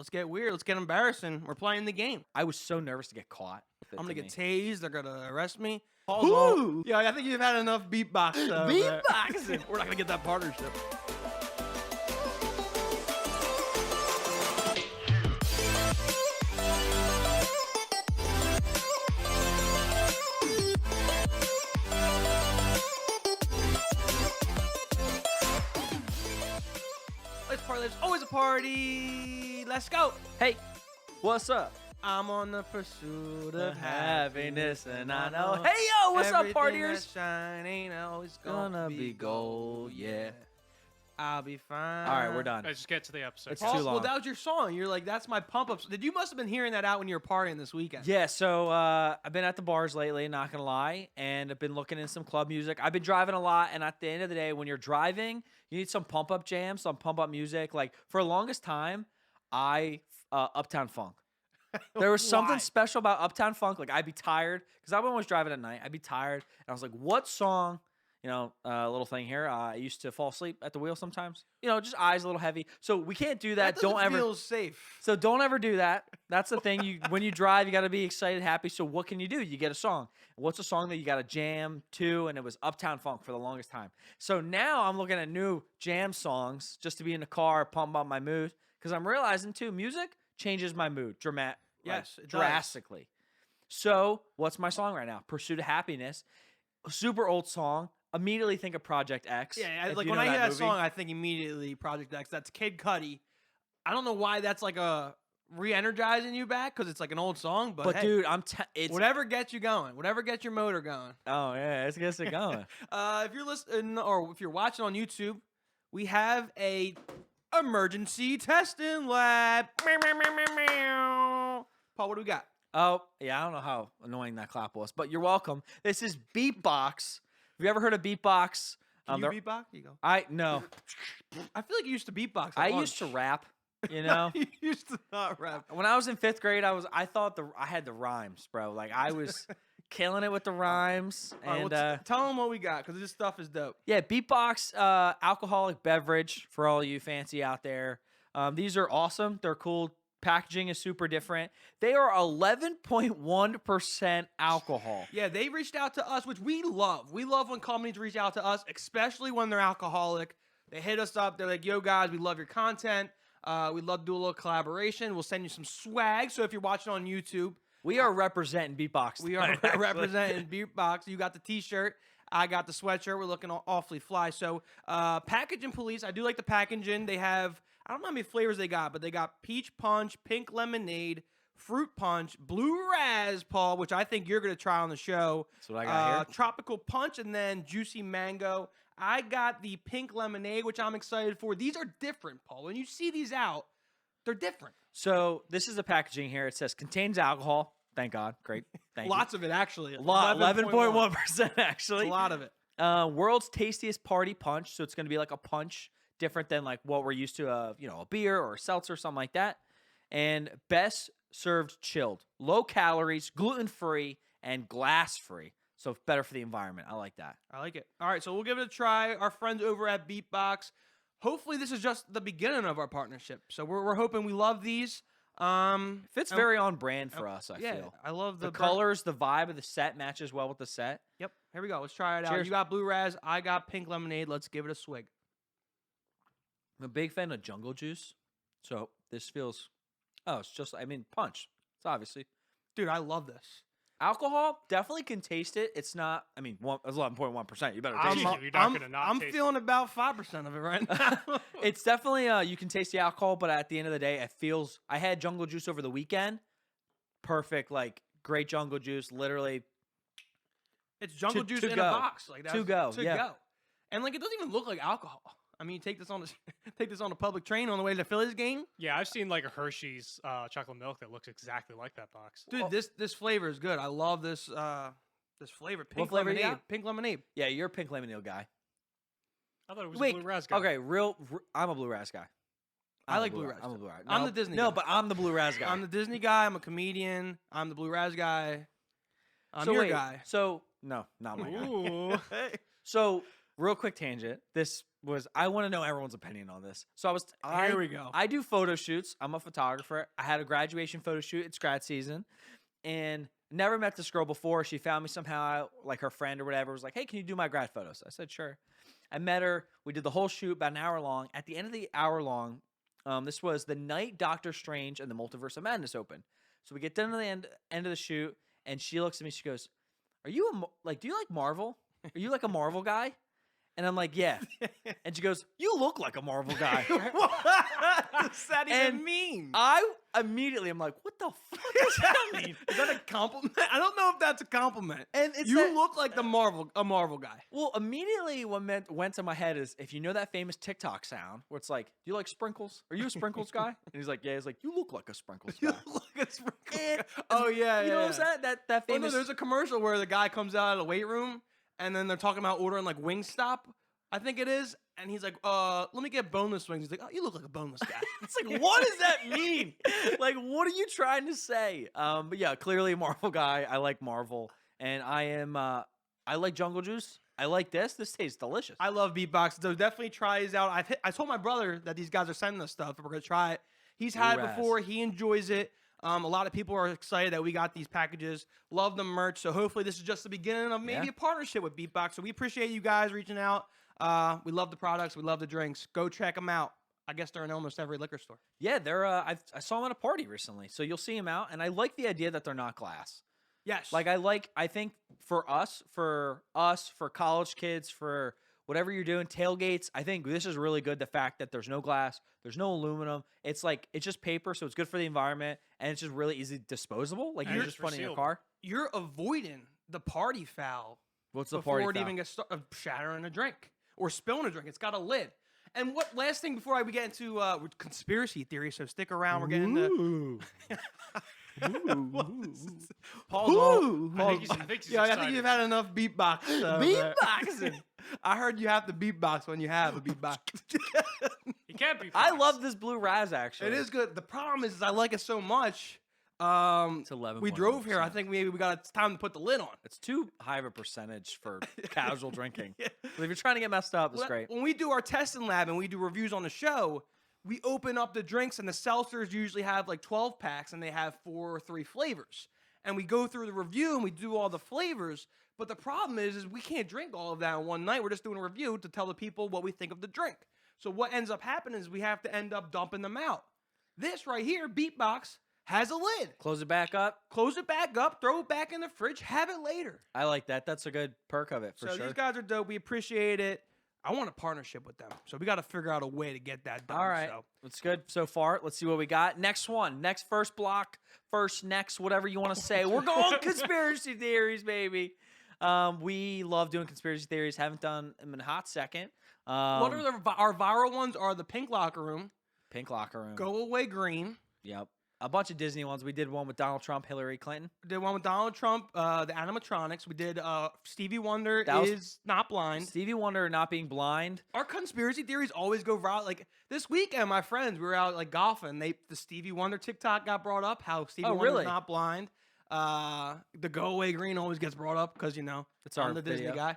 Let's get weird. Let's get embarrassing. We're playing the game. I was so nervous to get caught. I'm gonna get tased. They're gonna arrest me. Ooh. Yeah, I think you've had enough beatbox. Beatboxing. We're not gonna get that partnership. Let's party. There's always a party. Let's go. Hey, what's up? I'm on the pursuit The of happiness, and I know. Hey, yo, what's up, partiers? That shine ain't always Gonna be gold, yeah. I'll be fine. All right, we're done. Let's just get to the episode. It's Paul, too long. Well, that was your song. You're like, that's my pump up. You must have been hearing that out when you were partying this weekend. Yeah, so I've been at the bars lately, not gonna lie, and I've been looking in some club music. I've been driving a lot, and at the end of the day, when you're driving, you need some pump up jams, some pump up music. Like for the longest time, Uptown Funk. There was something Why? special about Uptown Funk. Like I'd be tired because I was driving at night. I'd be tired, and I was like, "What song?" You know, little thing here. I used to fall asleep at the wheel sometimes. You know, just eyes a little heavy. So we can't do that. That doesn't Don't ever feel safe. So don't ever do that. That's the thing. When you drive, you got to be excited, happy. So what can you do? You get a song. What's a song that you got to jam to? And it was Uptown Funk for the longest time. So now I'm looking at new jam songs just to be in the car, pump up my mood. Because I'm realizing too, music changes my mood Yes, it does. drastically. So what's my song right now? Pursuit of Happiness. A super old song. Immediately think of Project X. Yeah, if like you when know I hear that movie. song, I think immediately Project X. That's Kid Cudi. I don't know why that's like a re-energizing you back because it's like an old song, but hey, dude, it's whatever gets you going, whatever gets your motor going. oh yeah, it gets it going. If you're listening or if you're watching on YouTube, we have a emergency testing lab. Meow, meow, meow, meow, meow. Paul, what do we got? Oh, yeah, I don't know how annoying that clap was, but you're welcome. This is Beatbox. Have you ever heard of Beatbox? Can you beatbox? You go. No. I feel like you used to beatbox. I used to rap, you know? You used to not rap. When I was in 5th grade, I thought I had the rhymes, bro. Like I was killing it with the rhymes. All right, And well, tell them what we got because this stuff is dope. yeah, Beatbox alcoholic beverage for all you fancy out there. These are awesome. They're cool. Packaging is super different. They are 11.1% alcohol. Yeah, they reached out to us, which we love. We love when companies reach out to us, especially when they're alcoholic. They hit us up. They're like, yo, guys, we love your content. We'd love to do a little collaboration. We'll send you some swag. So if you're watching on YouTube, We are representing Beatbox. we are tonight, actually. representing Beatbox. You got the t-shirt. I got the sweatshirt. We're looking awfully fly. So packaging police, I do like the packaging. They have, I don't know how many flavors they got, but they got peach punch, pink lemonade, fruit punch, blue raz, Paul, which I think you're going to try on the show. That's what I got here. Tropical punch, and then juicy mango. I got the pink lemonade, which I'm excited for. These are different, Paul. When you see these out, they're different. So this is the packaging here. It says contains alcohol. Thank God. Great. Thank you. Lots of it, actually. 11.1% actually. A lot of it. World's tastiest party punch. So it's going to be like a punch different than like what we're used to, a beer or a seltzer, something like that. And best served chilled, low calories, gluten-free, and glass-free. So better for the environment. I like that. I like it. All right, so we'll give it a try. Our friends over at Beatbox. Hopefully, this is just the beginning of our partnership. So we're hoping we love these. Fits very on brand for us, I yeah, feel. I love The colors, the vibe of the set matches well with the set. Yep. Here we go. Let's try it out. Cheers. You got blue raz. I got pink lemonade. Let's give it a swig. I'm a big fan of Jungle Juice. So this feels, it's just, punch. It's obviously. Dude, I love this. Alcohol, definitely can taste it. It's not, it's 11.1%. You better taste I'm- it. You're not gonna not I'm taste feeling about 5% of it right now. It's definitely, you can taste the alcohol, but at the end of the day, it feels, I had Jungle Juice over the weekend. Perfect, like, great Jungle Juice. Literally, It's jungle juice to in go. a box. Like that. To go, To yeah. go. And like it doesn't even look like alcohol. I mean, take this on a public train on the way to the Phillies game. Yeah, I've seen like a Hershey's chocolate milk that looks exactly like that box. Dude, this flavor is good. I love this this flavor. Pink flavor you lemonade. got? Pink lemonade. yeah, you're a pink lemonade guy. I thought it was Wait, a blue raz guy. okay, I'm a blue raz guy. I like blue raz. I'm a blue raz. I'm No, the Disney No, guy. but I'm the blue raz guy. I'm the Disney guy. I'm a comedian. I'm the blue raz guy. I'm so your wait, guy. So, no, not my guy. Ooh. Hey. So real quick tangent. I want to know everyone's opinion on this. So Here we go. I do photo shoots. I'm a photographer. I had a graduation photo shoot. It's grad season, and never met this girl before. She found me somehow, like her friend or whatever, was like, "Hey, can you do my grad photos?" I said, "Sure." I met her. We did the whole shoot, about an hour long. At the end of the hour long, this was the night Doctor Strange and the Multiverse of Madness opened. So we get done to the end of the shoot, and she looks at me. She goes, "Are you do you like Marvel? Are you like a Marvel guy?" And I'm like, "Yeah." And she goes, "You look like a Marvel guy." What does that even And mean? I immediately am like, "What the fuck does that mean?" Is that a compliment? I don't know if that's a compliment. And it's You that- look like a Marvel guy. Well, immediately what went to my head is, if you know that famous TikTok sound where it's like, "Do you like sprinkles? Are you a sprinkles guy?" And he's like, "Yeah." He's like, "You look like a sprinkles You guy." look like a sprinkle And- guy. Oh yeah, You know what I'm yeah. saying? That Well, no, famous. there's a commercial where the guy comes out of the weight room and then they're talking about ordering like Wingstop, I think it is, and he's like, let me get boneless wings." He's like, "Oh, you look like a boneless guy." It's like, what does that mean? Like, what are you trying to say? But yeah, clearly a Marvel guy. I like Marvel, and I like Jungle Juice. I like this. This tastes delicious. I love Beatbox, so definitely try these out. I told my brother that these guys are sending us stuff, and we're gonna try it. He's had it Ooh-ass. before. He enjoys it. A lot of people are excited that we got these packages. Love the merch. So hopefully this is just the beginning of maybe Yeah. a partnership with Beatbox. So we appreciate you guys reaching out. We love the products. We love the drinks. Go check them out. I guess they're in almost every liquor store. Yeah, they're. I saw them at a party recently, so you'll see them out. And I like the idea that they're not glass. Yes. Like I think for us, for college kids, for whatever you're doing, tailgates, I think this is really good. The fact that there's no glass, there's no aluminum. It's just paper, so it's good for the environment, and it's just really easy disposable. Like And you it's just put it in your resealable. car. You're avoiding the party foul What's the before party it foul? even gets started, shattering a drink or spilling a drink. It's got a lid. And what last thing before we get into conspiracy theory? So stick around. We're getting into Pause on. Ooh. I think he's Yeah, I think excited. you've had enough beatbox. Beatboxing. I heard you have to beatbox when you have a beatbox. He can't be. I fast. love this blue Raz actually. It is good. The problem is I like it so much. It's 11. We drove here. I think maybe it's time to put the lid on. It's too high of a percentage for casual drinking. But if you're trying to get messed up, it's Well, great. When we do our testing lab and we do reviews on the show, we open up the drinks and the seltzers usually have like 12 packs and they have 4 or 3 flavors. And we go through the review and we do all the flavors. But the problem is we can't drink all of that in one night. We're just doing a review to tell the people what we think of the drink. So what ends up happening is we have to end up dumping them out. This right here, Beatbox, has a lid. Close it back up. Close it back up, throw it back in the fridge, have it later. I like that. That's a good perk of it for So sure. these guys are dope. We appreciate it. I want a partnership with them. So we got to figure out a way to get that done. All right. So. It's good so far. Let's see what we got. Next one. Next first block. Next, whatever you want to say. We're going conspiracy theories, baby. We love doing conspiracy theories. Haven't done them in a hot second. What are our viral ones? Are the Pink Locker Room, Pink Locker Room. Go Away Green. Yep. A bunch of Disney ones. We did one with Donald Trump, Hillary Clinton. Did one with Donald Trump, the animatronics. We did Stevie Wonder That was- is not blind. Stevie Wonder not being blind. Our conspiracy theories always go viral. Like this weekend, my friends, we were out like golfing. The Stevie Wonder TikTok got brought up. How Stevie Oh, Wonder's really? not blind. The Go Away Green always gets brought up because It's our I'm the Disney video. guy.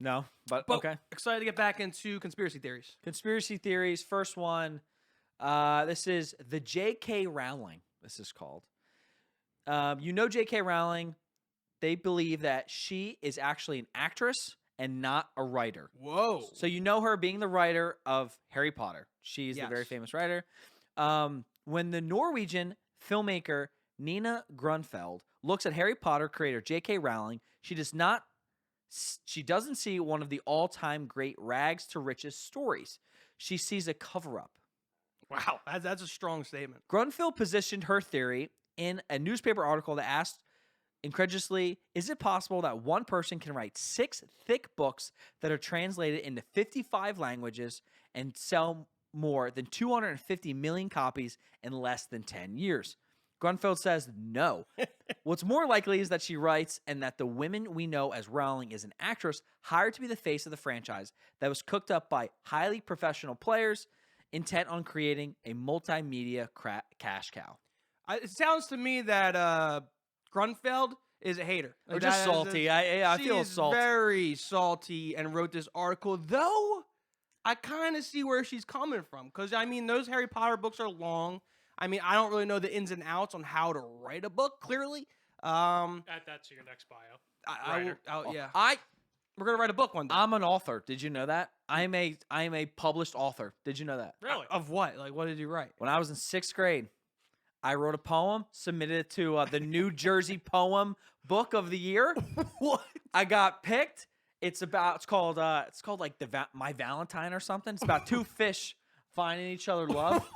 No, but But okay. excited to get back into conspiracy theories. Conspiracy theories. First one. This is the J.K. Rowling. This is called. You know J.K. Rowling. They believe that she is actually an actress and not a writer. Whoa. So you know her being the writer of Harry Potter. She's the very Yes. famous writer. When the Norwegian filmmaker Nina Grunfeld looks at Harry Potter creator J.K. Rowling, she doesn't see one of the all-time great rags to riches stories. She sees a cover-up. Wow, that's a strong statement. Grunfeld positioned her theory in a newspaper article that asked incredulously, is it possible that one person can write 6 thick books that are translated into 55 languages and sell more than 250 million copies in less than 10 years? Grunfeld says no. What's more likely is that she writes and that the women we know as Rowling is an actress hired to be the face of the franchise that was cooked up by highly professional players intent on creating a multimedia cash cow. It sounds to me that Grunfeld is a hater. Or Like, just that is salty. I she feel is salt. very salty and wrote this article. Though I kind of see where she's coming from, because I mean those Harry Potter books are long. I mean I don't really know the ins and outs on how to write a book clearly. Add that to your next bio. Writer. Yeah. I We're gonna write a book one day. I'm an author. Did you know that? I am a published author. Did you know that? Really? Of what? Like, what did you write? When I was in 6th grade, I wrote a poem, submitted it to the New Jersey Poem Book of the Year. What? I got picked. It's called like My Valentine or something. It's about two fish finding each other love.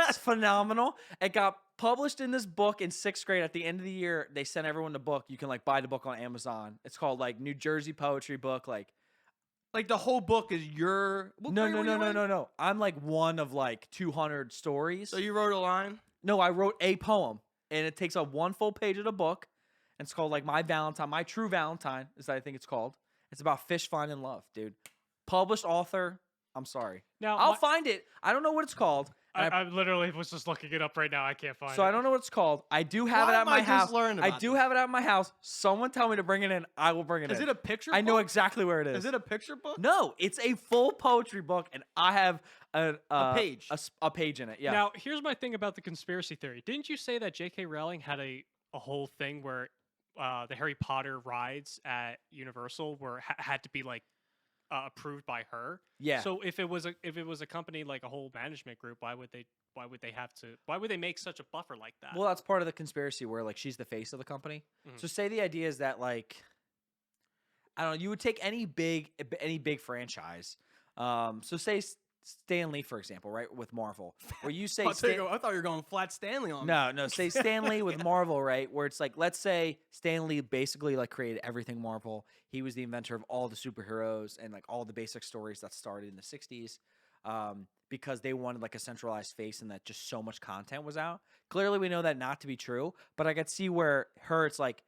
It's phenomenal. It got published in this book in 6th grade. At the end of the year, they sent everyone the book. You can like buy the book on Amazon. It's called like New Jersey Poetry Book. Like Like the whole book is your. What grade were you in? no. I'm like one of like 200 stories. So you wrote a line. No, I wrote a poem, and it takes up one full page of the book. And it's called like My Valentine, My True Valentine is what I think it's called. It's about fish finding love, dude. Published author. I'm sorry. Now I'll find it. I don't know what it's called. I literally was just looking it up right now. I can't find it. So I don't know what it's called. I do have it Why at am my I just house. learning I about do this? have it at my house. Someone tell me to bring it in. I will bring it Is in. it a picture? I know book? exactly where it is. Is it a picture book? No, it's a full poetry book, and I have a page. a page in it. Yeah. Now, here's my thing about the conspiracy theory. Didn't you say that J.K. Rowling had a whole thing where the Harry Potter rides at Universal had to be like approved by her? Yeah. So if it was a company like a whole management group, why would they make such a buffer like that? Well, that's part of the conspiracy where like she's the face of the company. Mhm. So say the idea is that like I don't know, you would take any big franchise. So say Stan Lee, for example, right, with Marvel, where you say I thought you were going flat Stanley on me. no, say Stan Lee with Marvel, right, where it's like let's say Stan Lee basically like created everything Marvel. He was the inventor of all the superheroes and like all the basic stories that started in the 60s. Because they wanted like a centralized face and that just so much content was out. Clearly we know that not to be true, but I could see where it's like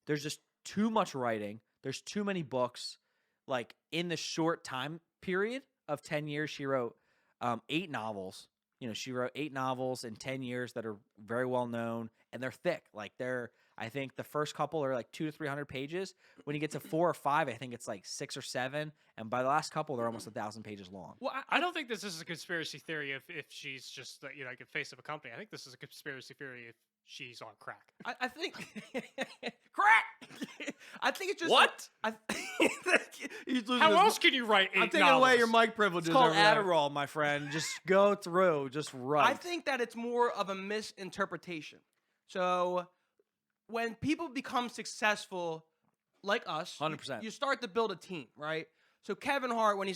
there's just too much writing. There's too many books. Like in the short time period of 10 years, she wrote 8 novels. You know, she wrote 8 novels in 10 years that are very well known and they're thick. Like I think the first couple are like 200 to 300 pages. When you get to 4 or 5, I think it's like 6 or 7. And by the last couple, they're almost 1,000 pages long. Well, I don't think this is a conspiracy theory if she's just like a face of a company. I think this is a conspiracy theory if she's on crack. I think crack. I think it's just What? He's losing How his- else can you write 8 I'm taking novels? away your mic privileges. It's called over there. Adderall, my friend. Just go through. Just write. I think that it's more of a misinterpretation. So when people become successful, like us, 100%. you start to build a team, right? So Kevin Hart, when he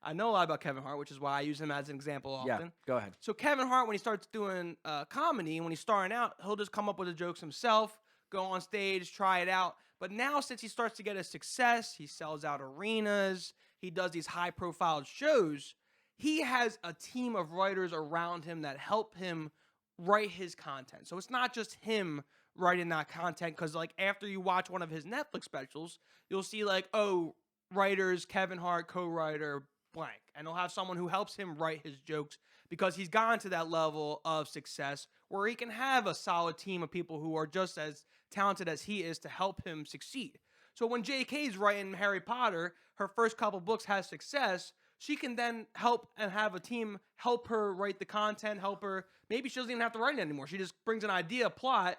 I know a lot about Kevin Hart, which is why I use him as an example often. Yeah, go ahead. So Kevin Hart, when he starts doing comedy, and when he's starting out, he'll just come up with the jokes himself, go on stage, try it out. But now, since he starts to get a success, he sells out arenas, he does these high-profile shows, he has a team of writers around him that help him write his content. So it's not just him writing that content, because like after you watch one of his Netflix specials, you'll see like, oh, writers, Kevin Hart, co-writer, blank. And he'll have someone who helps him write his jokes because he's gotten to that level of success where he can have a solid team of people who are just as talented as he is to help him succeed. So when JK's writing Harry Potter, her first couple books has success, she can then help and have a team help her write the content, help her. Maybe she doesn't even have to write it anymore. She just brings an idea, a plot.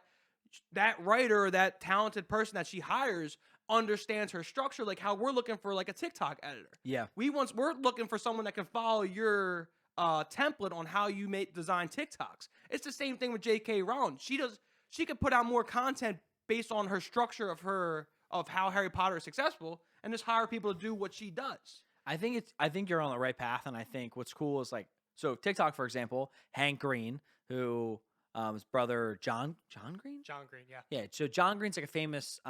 That writer or that talented person that she hires understands her structure, like how we're looking for like a TikTok editor. Yeah. We're looking for someone that can follow your template on how you design TikToks. It's the same thing with J.K. Rowling. She could put out more content based on her structure of how Harry Potter is successful, and just hire people to do what she does. I think you're on the right path, and I think what's cool is like TikTok, for example, Hank Green, who his brother John Green? John Green, yeah. Yeah, so John Green's like a famous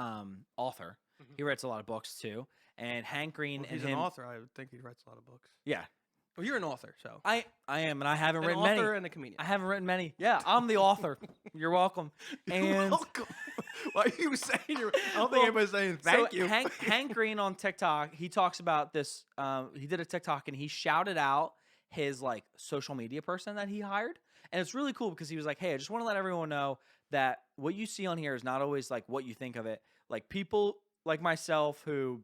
author. Mhm. He writes a lot of books too. And Hank Green Well, and he's him, an author. I would think he writes a lot of books. yeah, Well, you're an author, so I am, and I haven't an written author many. and a comedian. I haven't written many. Yeah, I'm the author. You're welcome. And You're welcome. Why are you saying I don't think Well, anybody's saying thank so you. Hank Green on TikTok, he talks about this. He did a TikTok and he shouted out his like social media person that he hired, And it's really cool because he was like, hey, I just want to let everyone know that what you see on here is not always like what you think of it. Like people like myself who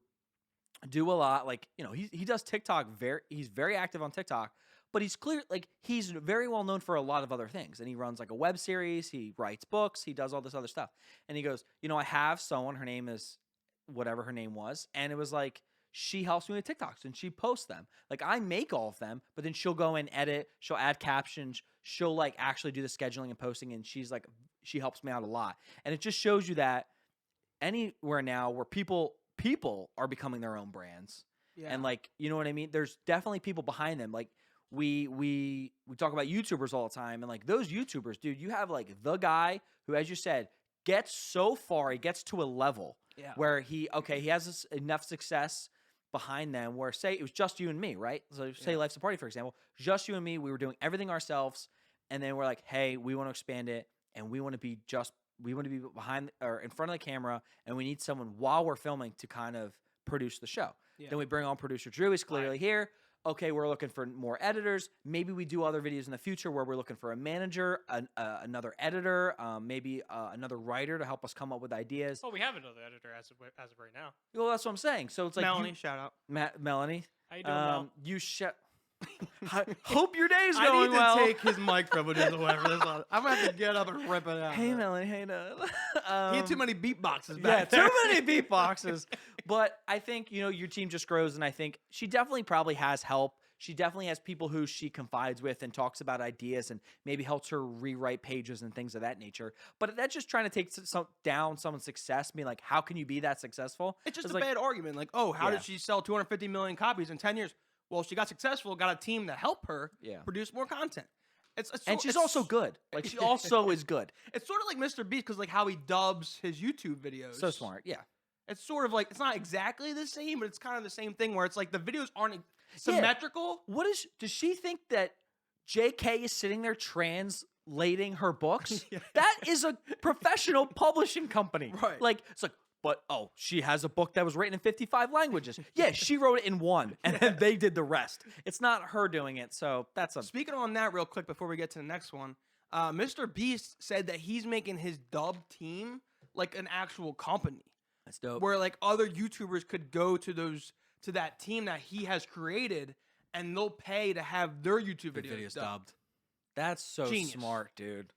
do a lot, like, you know, he does TikTok, he's very active on TikTok, but he's very well known for a lot of other things. And he runs like a web series, he writes books, he does all this other stuff. And he goes, you know, I have someone, her name is whatever her name was, and it was like, she helps me with TikToks and she posts them. Like I make all of them, but then she'll go and edit, she'll add captions, she'll like actually do the scheduling and posting, and she helps me out a lot. And it just shows you that anywhere now where people are becoming their own brands. Yeah. And like, you know what I mean? There's definitely people behind them. Like we talk about YouTubers all the time, and like those YouTubers, dude, you have like the guy who, as you said, gets so far, he gets to a level where he has enough success behind them where, say it was just you and me, right? So say Life's a Party, for example, just you and me, we were doing everything ourselves, and then we're like, hey, we want to expand it, and we want to be behind or in front of the camera, and we need someone while we're filming to kind of produce the show. Then we bring on producer Drew. He's clearly here. Okay, we're looking for more editors. Maybe we do other videos in the future where we're looking for a manager, another editor, maybe another writer to help us come up with ideas. Well, we have another editor as of right now. Well, that's what I'm saying. So it's like Melanie, shout out. Melanie. How you doing, Mel? You hope your day's I going need to well. take his mic privileges away from this one. I'm gonna have to get up and rip it out. Hey, Melanie. Hey, Dad. He had too many beatboxes Yeah, back there. too many beatboxes. But I think, you know, your team just grows, and I think she definitely probably has help. She definitely has people who she confides with and talks about ideas and maybe helps her rewrite pages and things of that nature. But that's just trying to take down someone's success, being like, how can you be that successful? It's just a like, bad argument. Like, oh, how Yeah. did she sell 250 million copies in 10 years? Well, she got successful, got a team to help her produce more content. And she's also good. Like, she also is good. It's sort of like Mr. Beast, because like how he dubs his YouTube videos. So smart, yeah. It's sort of like, it's not exactly the same, but it's kind of the same thing where it's like the videos aren't symmetrical. Does she think that JK is sitting there translating her books? That is a professional publishing company. Right. Like, it's like, but she has a book that was written in 55 languages. Yeah, she wrote it in one, and then they did the rest. It's not her doing it, so that's a... Speaking on that real quick before we get to the next one, Mr. Beast said that he's making his dub team like an actual company. That's dope. Where like other YouTubers could go to that team that he has created, and they'll pay to have their YouTube videos dubbed. That's so Genius. smart, dude.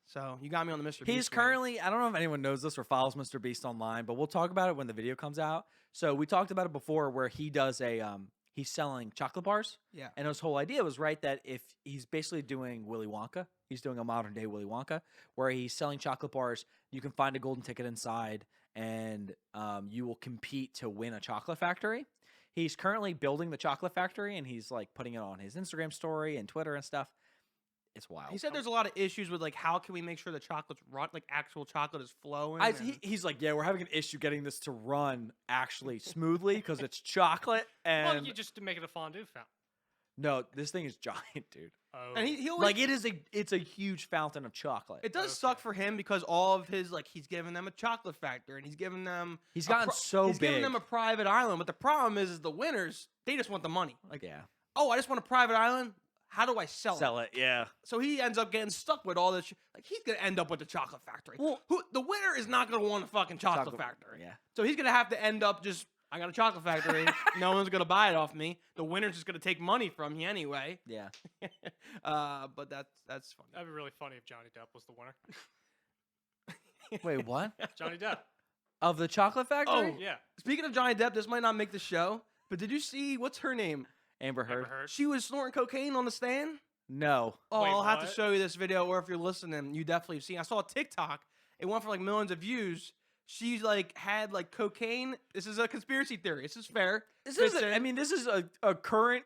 So you got me on the Mr. Beast. He's currently, I don't know if anyone knows this or follows Mr. Beast online, but we'll talk about it when the video comes out. So we talked about it before where he does he's selling chocolate bars. Yeah. And his whole idea was, right, that if he's basically doing Willy Wonka, he's doing a modern day Willy Wonka, where he's selling chocolate bars. You can find a golden ticket inside, and you will compete to win a chocolate factory. He's currently building the chocolate factory, and he's like putting it on his Instagram story and Twitter and stuff. It's wild. He said there's a lot of issues with like how can we make sure the chocolate's run, like actual chocolate is flowing. He's like, yeah, we're having an issue getting this to run actually smoothly because it's chocolate. And Well, you just make it a fondue fountain. no, this thing is giant, dude. Oh. and he always, Like it's a huge fountain of chocolate. it does suck for him because all of his like he's giving them a chocolate factory and he's giving them He's gotten so he's giving big. them a private island. But the problem is the winners, they just want the money. Like, yeah, oh, I just want a private island. How do I sell it? yeah. So he ends up getting stuck with all this. Like he's gonna end up with the chocolate factory. Well- The winner is not gonna want a fucking chocolate factory. Yeah. So he's gonna have to end up just. I got a chocolate factory. No one's gonna buy it off me. The winner's just gonna take money from me anyway. Yeah. But that's funny. That'd be really funny if Johnny Depp was the winner. Wait, what? Johnny Depp. Of the chocolate factory? Oh. Yeah. Speaking of Johnny Depp, this might not make the show, but did you see what's her name? Amber Heard. Ever heard? She was snorting cocaine on the stand. No. Oh, Wait, I'll have to what? show you this video, or if you're listening, you definitely have seen. I saw a TikTok. It went for like millions of views. She's like had like cocaine. This is a conspiracy theory. This is fair. This is a current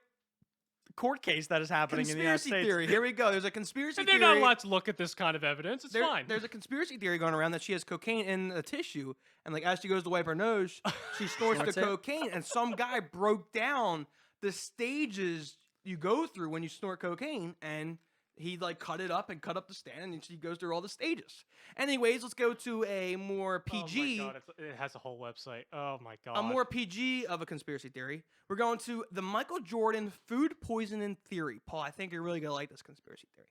court case that is happening in the United Conspiracy States. theory. Here we go. There's a conspiracy And theory. they're not allowed to look at this kind of evidence. It's fine. There's a conspiracy theory going around that she has cocaine in a tissue, and like as she goes to wipe her nose, she snorts the Snorts it? cocaine. And some guy broke down the stages you go through when you snort cocaine, and he like cut it up and cut up the stand, and she goes through all the stages. Anyways, let's go to a more PG. Oh my God, it has a whole website. Oh my God. A more PG of a conspiracy theory. We're going to the Michael Jordan food poisoning theory. Paul, I think you're really going to like this conspiracy theory.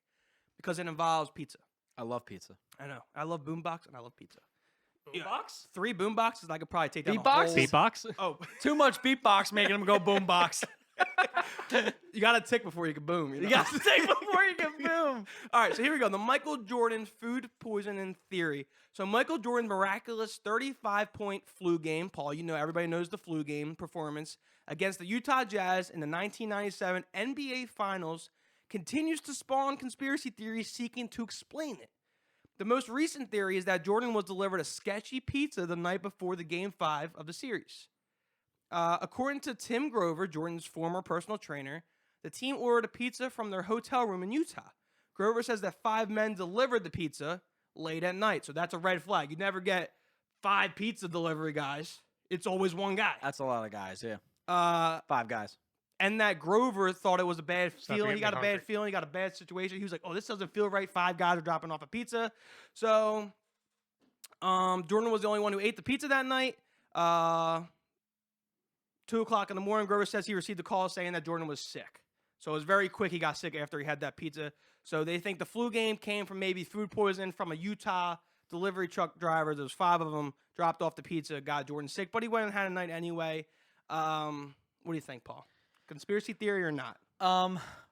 because it involves pizza. I love pizza. I know. I love Boombox and I love pizza. Yeah. Boombox? 3 Boomboxes, I could probably take down Beatbox? a whole... Beatbox. Oh, Too much beatbox making them go boombox. you got to tick before you can boom. You You know? got to take before you can boom. All right, so here we go. The Michael Jordan food poisoning theory. So Michael Jordan's miraculous 35-point flu game, Paul, you know, everybody knows the flu game performance, against the Utah Jazz in the 1997 NBA Finals continues to spawn conspiracy theories seeking to explain it. The most recent theory is that Jordan was delivered a sketchy pizza the night before the Game 5 of the series. According to Tim Grover, Jordan's former personal trainer, the team ordered a pizza from their hotel room in Utah. Grover says that 5 men delivered the pizza late at night, so that's a red flag. You never get 5 pizza delivery guys. It's always one guy. That's a lot of guys, yeah. 5 guys. And that Grover thought it was a bad Stop, you're feeling. He got a getting me bad feeling. He got a bad situation. He was like, oh, this doesn't feel right. 5 guys are dropping off a pizza. So Jordan was the only one who ate the pizza that night. 2 o'clock in the morning, Grover says he received a call saying that Jordan was sick. So it was very quick. He got sick after he had that pizza. So they think the flu game came from maybe food poisoning from a Utah delivery truck driver. There was 5 of them, dropped off the pizza, got Jordan sick. But he went and had a night anyway. What do you think, Paul? Conspiracy theory or not?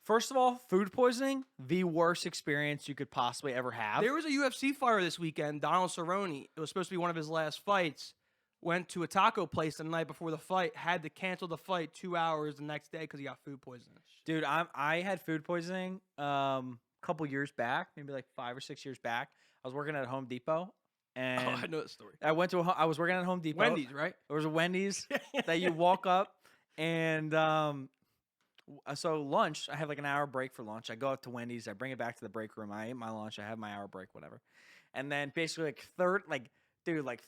First of all, food poisoning, the worst experience you could possibly ever have. There was a UFC fighter this weekend, Donald Cerrone. It was supposed to be one of his last fights. Went to a taco place the night before the fight. Had to cancel the fight 2 hours the next day because he got food poisoning. Dude, I had food poisoning a couple years back, maybe like 5 or 6 years back. I was working at Home Depot, and Oh, I know that story. I was working at Home Depot. Wendy's, right? There was a Wendy's that you walk up, and so lunch, I have like an hour break for lunch. I go up to Wendy's, I bring it back to the break room. I eat my lunch, I have my hour break, whatever. And then basically like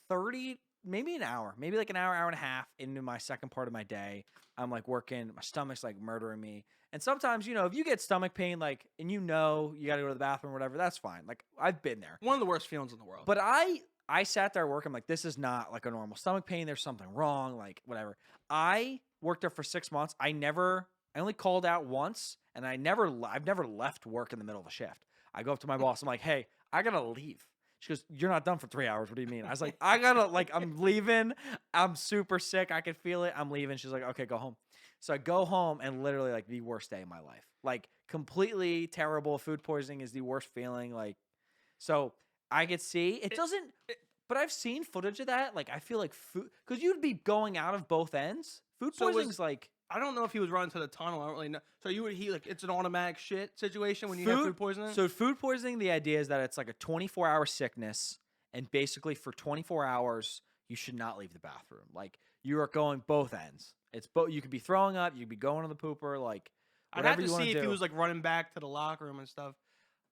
30, maybe an hour, maybe like an hour, hour and a half into my second part of my day, I'm like working, my stomach's like murdering me. And sometimes, you know, if you get stomach pain, like, and you know you got to go to the bathroom or whatever, that's fine. Like, I've been there. One of the worst feelings in the world. But I sat there working, like, this is not like a normal stomach pain. There's something wrong, like, whatever. I worked there for 6 months. I only called out once, and I've never left work in the middle of a shift. I go up to my boss. I'm like, hey, I got to leave. She goes, you're not done for 3 hours. What do you mean? I was like, I'm leaving. I'm super sick. I can feel it. I'm leaving. She's like, okay, go home. So I go home, and literally like the worst day of my life, like completely terrible. Food poisoning is the worst feeling. Like, so I could see it doesn't, but I've seen footage of that. Like, I feel like food, cause you'd be going out of both ends. Food poisoning's like, I don't know if he was running to the tunnel. I don't really know. So like it's an automatic shit situation when you have food poisoning? So food poisoning, the idea is that it's like a 24-hour sickness, and basically for 24 hours, you should not leave the bathroom. Like, you are going both ends. It's both. You could be throwing up, you could be going to the pooper, like I'd have whatever to you want see to if do. he was like running back to the locker room and stuff.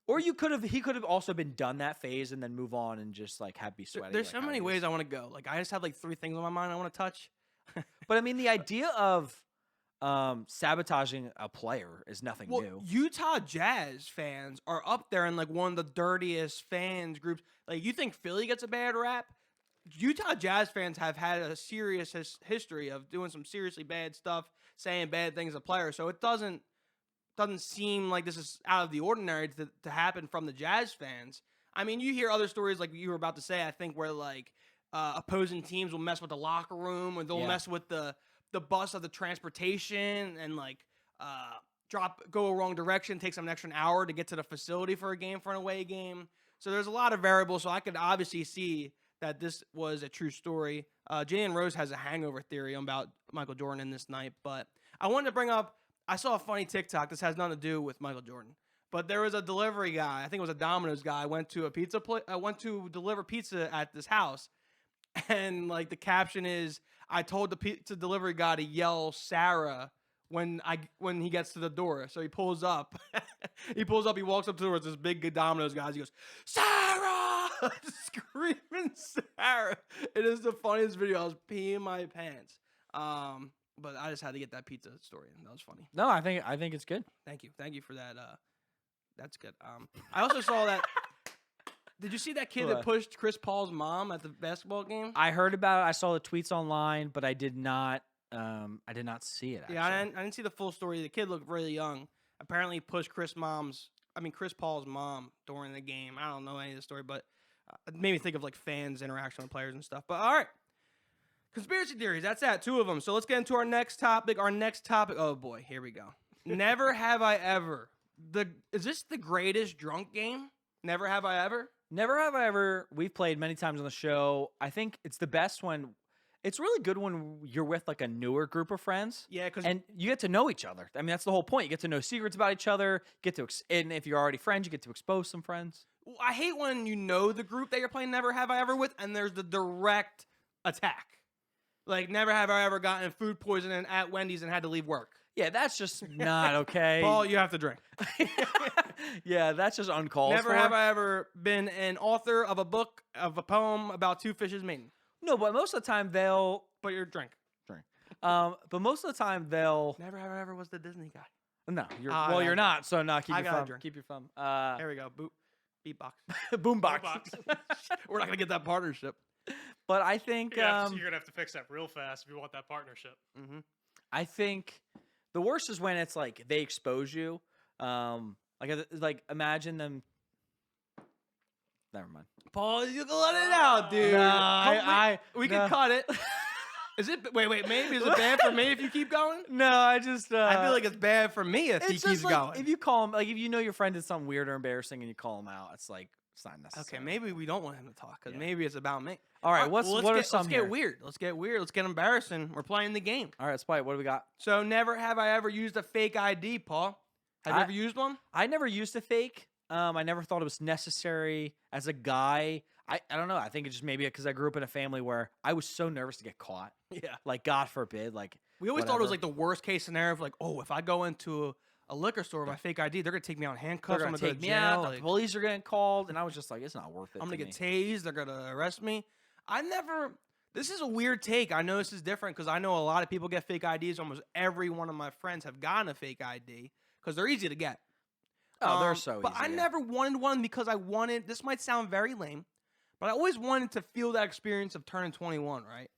Or he could have also been done that phase and then move on and just like be sweating. There's like so how many he is. ways I want to go. Like I just have like 3 things on my mind I want to touch. But I mean, the idea of sabotaging a player is nothing new. Utah Jazz fans are up there in like one of the dirtiest fans groups. Like you think Philly gets a bad rap? Utah Jazz fans have had a serious history of doing some seriously bad stuff, saying bad things of players. So it doesn't seem like this is out of the ordinary to happen from the Jazz fans. I mean, you hear other stories like you were about to say, I think, where like opposing teams will mess with the locker room, or they'll mess with the bus of the transportation and like go a wrong direction, takes them an extra hour to get to the facility for an away game. So there's a lot of variables. So I could obviously see that this was a true story. Jalen Rose has a hangover theory about Michael Jordan in this night, but I wanted to bring up, I saw a funny TikTok. This has nothing to do with Michael Jordan, but there was a delivery guy. I think it was a Domino's guy. Went to deliver pizza at this house, and like the caption is, "I told the pizza delivery guy to yell Sarah when he gets to the door." So he pulls up. He walks up to the door. It's this big Domino's guy. He goes, "Sarah!" Screaming Sarah. It is the funniest video. I was peeing my pants. But I just had to get that pizza story in. That was funny. No, I think it's good. Thank you for that. That's good. I also saw that. Did you see that kid that What? pushed Chris Paul's mom at the basketball game? I heard about it. I saw the tweets online, but I did not see it. Actually. Yeah, I didn't see the full story. The kid looked really young. Apparently, he pushed Chris' mom's Chris Paul's mom during the game. I don't know any of the story, but it made me think of like fans' interaction with players and stuff. But all right, conspiracy theories. That's that. 2 of them. So let's get into our next topic. Oh boy, here we go. Never have I ever. Is this the greatest drunk game? Never have I ever. Never have I ever. We've played many times on the show. I think it's the best when. It's really good when you're with like a newer group of friends. Yeah, because and you get to know each other. I mean, that's the whole point. You get to know secrets about each other. And if you're already friends, you get to expose some friends. I hate when you know the group that you're playing Never Have I Ever with, and there's the direct attack. Like, never have I ever gotten food poisoning at Wendy's and had to leave work. Yeah, that's just not okay. Paul, you have to drink. Yeah, that's just uncalled for. Never have I ever been an author of a poem about 2 fishes mating. No, but most of the time they'll But you're drink. but most of the time they'll Never have I ever was the Disney guy. no, you're I you're got not. So not keep I your gotta thumb. drink. Keep your thumb. There we go. Beatbox. Boombox. Beatbox. We're not gonna get that partnership. But I think Yeah, so you're gonna have to fix that real fast if you want that partnership. Mm-hmm. I think the worst is when it's like they expose you. Like imagine them. Never mind. Paul, you can let it out, dude. No, We no. can cut it. Is it? Wait. Maybe is it bad for me if you keep going? No, I just. I feel like it's bad for me if he it's keeps just like going. if you call him, like if you know your friend did something weird or embarrassing and you call him out, it's like it's not necessary. Okay, maybe we don't want him to talk because Yeah. maybe it's about me. All right, well, what are some Let's here? get weird. Let's get weird. Let's get embarrassing. We're playing the game. All right, let's play it. What do we got? So never have I ever used a fake ID, Paul. Have you ever used one? I never used a fake. I never thought it was necessary as a guy. I don't know. I think it's just maybe because I grew up in a family where I was so nervous to get caught. Yeah. Like, God forbid. Like, We always thought it was whatever. like the worst case scenario of like, oh, if I go into a liquor store with my fake ID, they're gonna take me out in they're handcuffs. gonna I'm take go to me jail. out. like, The police are getting called, and I was just like, it's not worth it. I'm gonna to get me. tased. They're gonna arrest me. I never. This is a weird take. I know this is different because I know a lot of people get fake IDs. Almost every one of my friends have gotten a fake ID because they're easy to get. Oh, they're so easy. But I yeah. never wanted one because I wanted. This might sound very lame, but I always wanted to feel that experience of turning 21. Right?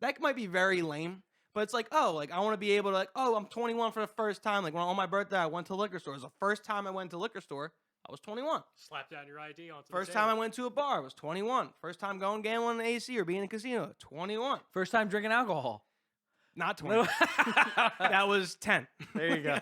That might be very lame, but it's like, oh, like I want to be able to like, oh, I'm 21 for the first time. Like when on my birthday, I went to a liquor store. It was the first time I went to a liquor store. I was 21. Slap down your ID onto First the time I table. went to a bar, I was 21. First time going gambling in AC or being in a casino, 21. First time drinking alcohol. Not 20. That was 10. There you go.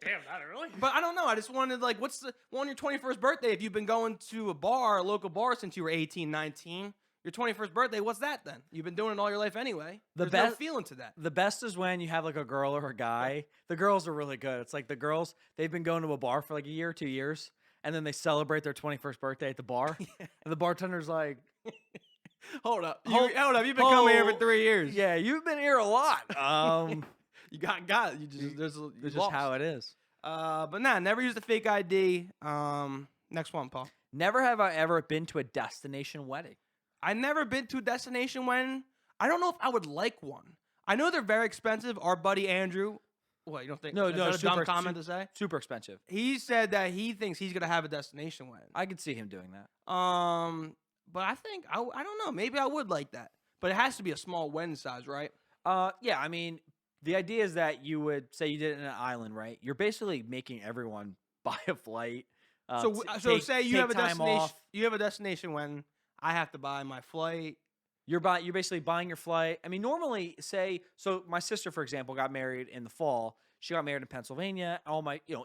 Damn, not really. But I don't know. I just wanted, like, on your 21st birthday, if you've been going to a local bar since you were 18, 19, your 21st birthday, what's that then? You've been doing it all your life anyway. The There's no best- feeling to that. The best is when you have like a girl or a guy. The girls are really good. It's like the girls, they've been going to a bar for like a year or 2 years, and then they celebrate their 21st birthday at the bar. And the bartender's like, Hold up. Hold- Hold up. You've been coming here for hold- 3 years. yeah, you've been here a lot. You got it. You just, That's you just lost. how it is. But nah, never used a fake ID. Next one, Paul. Never have I ever been to a destination wedding. I never been to a destination wedding. I don't know if I would like one. I know they're very expensive. Our buddy Andrew, what you don't think? No, is no, that a dumb super- comment to say? Super expensive. He said that he thinks he's gonna have a destination wedding. I could see him doing that. But I think I don't know. Maybe I would like that. But it has to be a small wedding size, right? Yeah, I mean, the idea is that you would say you did it in an island, right? You're basically making everyone buy a flight. So say you take have a time destination. off. You have a destination wedding. I have to buy my flight. You're basically buying your flight. I mean, normally, so my sister, for example, got married in the fall. She got married in Pennsylvania.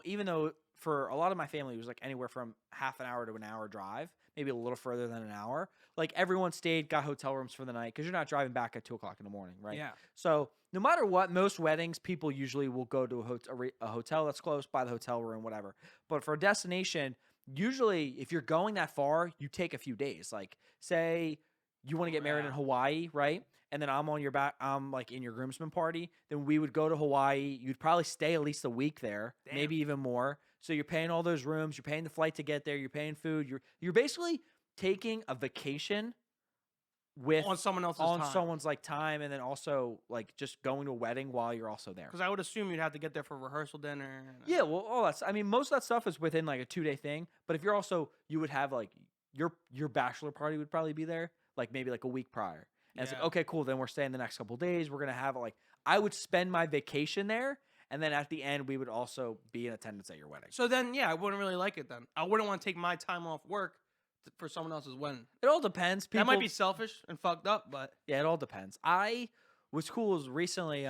Even though for a lot of my family, it was like anywhere from half an hour to an hour drive, maybe a little further than an hour. Like everyone stayed, got hotel rooms for the night because you're not driving back at 2:00 in the morning, right? Yeah. So no matter what, most weddings, people usually will go to a hotel that's close, by the hotel room, whatever. But for a destination, usually if you're going that far, you take a few days. Like say you want to get married in Hawaii, right? And then I'm like in your groomsmen party. Then we would go to Hawaii. You'd probably stay at least a week there, Damn. maybe even more. So you're paying all those rooms, you're paying the flight to get there, you're paying food. You're basically taking a vacation with On someone else's time. someone's like time, and then also like just going to a wedding while you're also there. Because I would assume you'd have to get there for rehearsal dinner. and- Yeah, well, I mean, most of that stuff is within like a 2-day thing. But if you're also, you would have like your bachelor party would probably be there, like maybe like a week prior. And it's like, Yeah. okay, cool. Then we're staying the next couple days. We're gonna have like, I would spend my vacation there, and then at the end we would also be in attendance at your wedding. So then, yeah, I wouldn't really like it then. I wouldn't want to take my time off work for someone else's wedding. It all depends. That might be selfish and fucked up, but Yeah, it all depends. What's cool is recently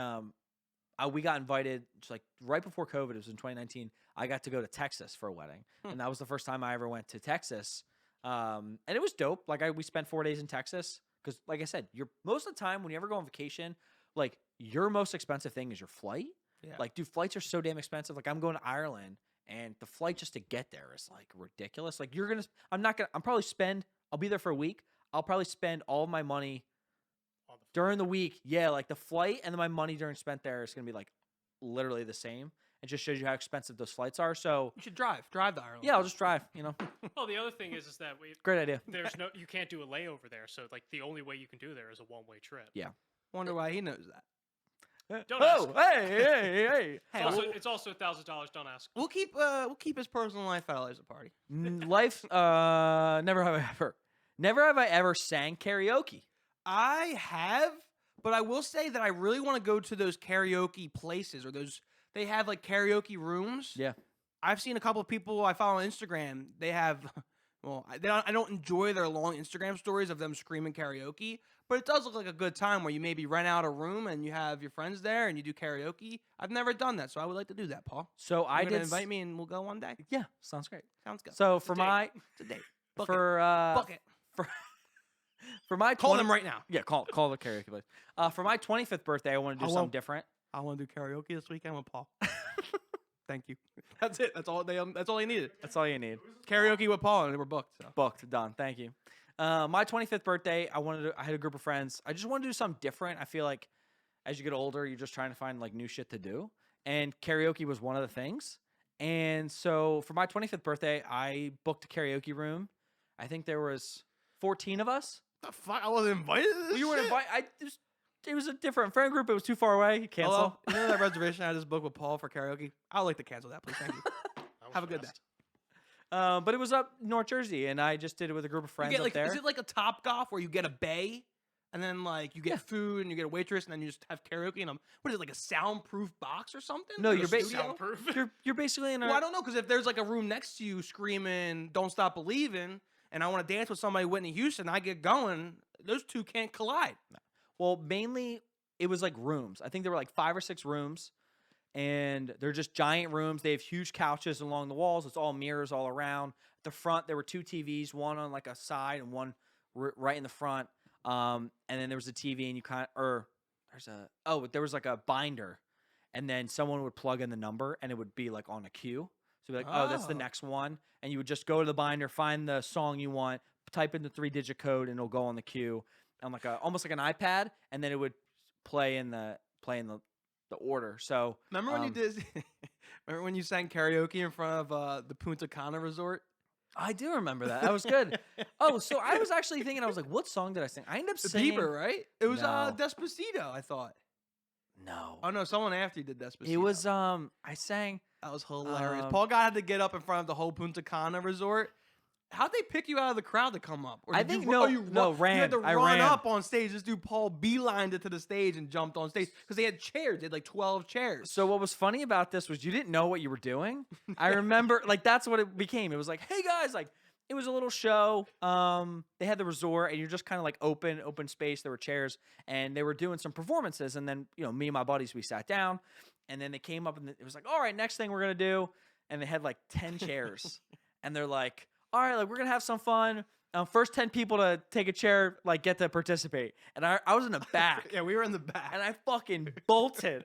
we got invited just like right before COVID. It was in 2019. I got to go to Texas for a wedding, and that was the first time I ever went to Texas. And it was dope. Like we spent 4 days in Texas because, like I said, most of the time when you ever go on vacation, like your most expensive thing is your flight. yeah. Like, dude, flights are so damn expensive. Like, I'm going to Ireland, and the flight just to get there is like ridiculous. Like, I'll be there for a week. I'll probably spend all of my money during the week. Yeah, like the flight and then my money during spent there is gonna be like literally the same. It just shows you how expensive those flights are. So You should drive to Ireland. yeah, I'll just drive. You know, Well, the other thing is that great idea. you can't do a layover there. So like the only way you can do there is a one-way trip. Yeah. Wonder why he knows that. Don't Oh, ask. hey. Hey, It's also $1,000. Don't ask. we'll keep his personal life out of the party. Life. Never have I ever sang karaoke. I have, but I will say that I really want to go to those karaoke places or they have like karaoke rooms. Yeah. I've seen a couple of people I follow on Instagram. They have, well, I don't enjoy their long Instagram stories of them screaming karaoke, but it does look like a good time where you maybe rent out a room and you have your friends there and you do karaoke. I've never done that, so I would like to do that, Paul. So I did invite me and we'll go one day. Yeah, sounds great. Sounds good. So It's for a date. my It's a date. Book for it. Book it. for my Call 20 them right now. Yeah, call the karaoke place. For my 25th birthday, I want to do I something won't. different. I want to do karaoke this weekend with Paul. Thank you. That's it. That's all they needed. That's all you need. Karaoke with Paul, and they were booked. So. Booked, done. Thank you. My 25th birthday, I had a group of friends. I just wanted to do something different. I feel like as you get older, you're just trying to find like new shit to do, and karaoke was one of the things. And so for my 25th birthday, I booked a karaoke room. I think there was 14 of us. The fuck? I wasn't invited to this You weren't shit? invited. It was a different friend group. It was too far away. Cancel. Hello? You know that reservation I just booked with Paul for karaoke? I would like to cancel that, please. Thank you. Have a good day. But it was up North Jersey, and I just did it with a group of friends up there. Is it like a Top Golf where you get a bay, and then like you get food and you get a waitress, and then you just have karaoke in them? What is it, like a soundproof box or something? No, Like a you're studio? Soundproof. You're basically in a. Well, I don't know, because if there's like a room next to you screaming "Don't Stop Believing," and I want to dance with somebody, Whitney Houston, I get going. Those two can't collide. Well, mainly it was like rooms. I think there were like 5 or 6 rooms, and they're just giant rooms. They have huge couches along the walls. It's all mirrors all around. At the front, there were 2 TVs, one on like a side and one right in the front. And then there was a TV, and there was like a binder, and then someone would plug in the number, and it would be like on a queue. So be like, oh, that's the Oh. next one, and you would just go to the binder, find the song you want, type in the 3-digit code, and it'll go on the queue on like almost like an iPad, and then it would play in the order. So Remember when you did? Remember when you sang karaoke in front of the Punta Cana resort? I do remember that. That was good. Oh, so I was actually thinking, I was like, what song did I sing? I ended up The singing. Bieber, right? It was No. Despacito, I thought. No. Oh no, someone after you did Despacito. It was I sang. That was hilarious. um, Paul God had to get up in front of the whole Punta Cana resort. How'd they pick you out of the crowd to come up? Or I did you think ru- no, oh, you no, ru- ran. You had to I run ran. up on stage. This dude Paul beelined it to the stage and jumped on stage because they had chairs. They had like 12 chairs. So what was funny about this was you didn't know what you were doing. I remember like that's what it became. It was like, hey guys, like it was a little show. They had the resort and you're just kind of like open space. There were chairs and they were doing some performances. And then, me and my buddies, we sat down and then they came up and it was like, all right, next thing we're going to do. And they had like 10 chairs and they're like, all right, like we're going to have some fun. First 10 people to take a chair, like get to participate. And I was in the back. Yeah, we were in the back. And I fucking bolted,